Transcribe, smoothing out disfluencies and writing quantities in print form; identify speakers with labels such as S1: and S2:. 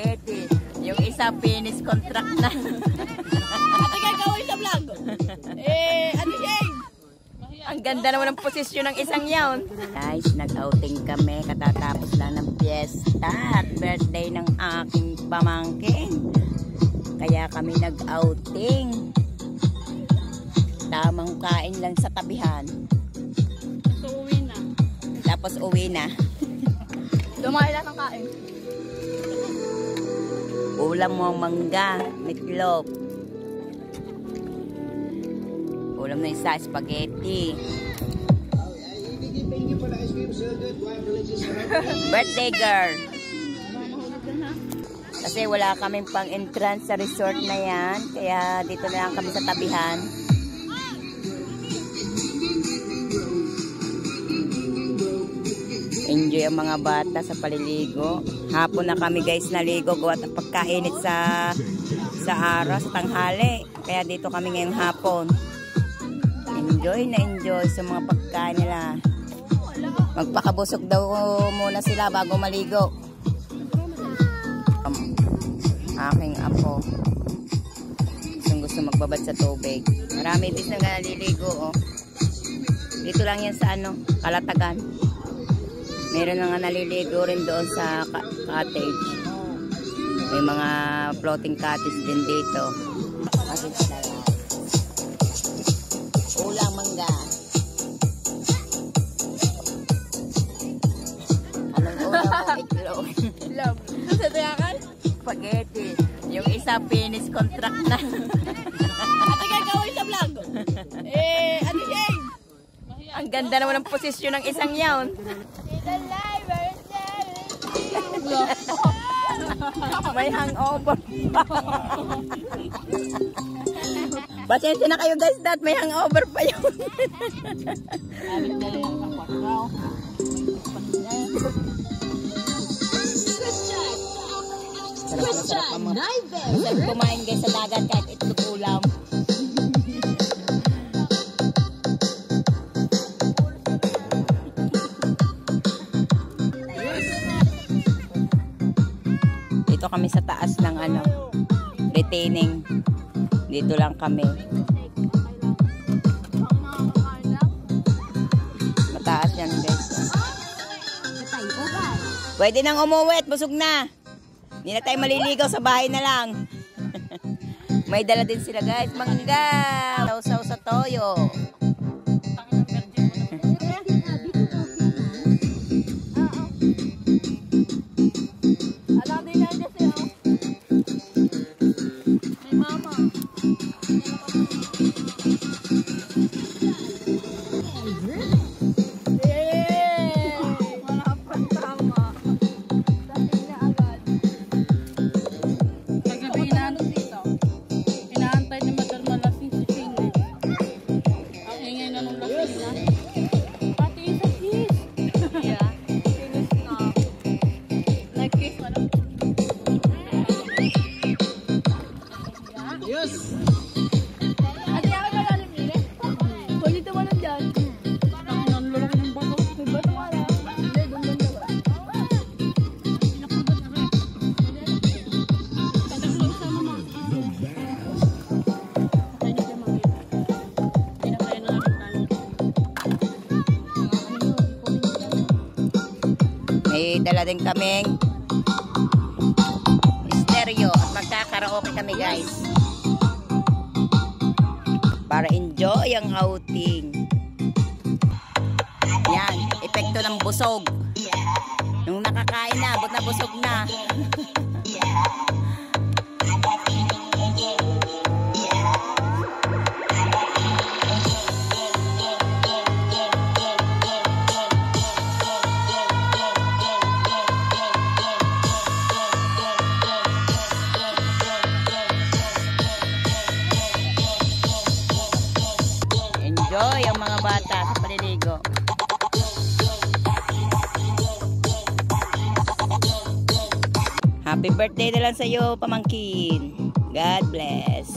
S1: Spaghetti. Yung isa finish contract na.
S2: Ate ka gawin sa vlog. Ate Shane.
S1: Ang ganda naman ng posisyon ng isang yaon. Guys, nag-outing kami. Katatapos lang ng fiesta at birthday ng aking pamangkin. Kaya kami nag-outing. Tamang kain lang sa tabihan.
S2: So, uwi na.
S1: Tapos uwi na.
S2: Dumayo lang ng kain.
S1: Ulam mo mangga, meatloaf. Ulam na isa, spaghetti. Birthday girl. Kasi wala kaming pang entrance sa resort na yan. Kaya dito na lang kami sa tabihan. Enjoy ang mga bata sa paliligo. Hapon na kami guys naligo. Gawa at pagkainit sa araw, sa tanghali. Kaya dito kami ngayong hapon. Enjoy na enjoy sa mga pagkain nila. Magpakabusog daw muna sila bago maligo. Aking apo. Gusto magbabad sa tubig. Marami bis na naliligo. Oh. Dito lang yan sa Kalatagan. Meron na nga naliligo rin doon sa cottage. May mga floating cottage din dito. Ulang mangga. Anong ulam mo? Itlog.
S2: Love. Sa tayakan?
S1: Spaghetti. Yung isa finish contract na.
S2: Ate ka gawin sa vlog. Ate Shane.
S1: Ang ganda naman ng posisyon ng isang yaon. May hangover. Pasensya na kayo guys, that may hangover pa yun. Sarap ang mga. Masarap kumain guys sa dagat kahit itlog ulam. Dito kami sa taas ng retaining. Dito lang kami. Mataas yan guys. Pwede nang umuwi at busog na. Hindi na tayo maliligaw sa bahay na lang. May dala din sila guys. Mangga. Sausaw sa toyo. May dala din kaming stereo at magkakaraoke kami guys para enjoy ang outing. Yan, epekto ng busog. Nung nakakain na, abot na busog na. Enjoy ang mga bata sa paliligo. Happy birthday na lang sa iyo, pamangkin. God bless.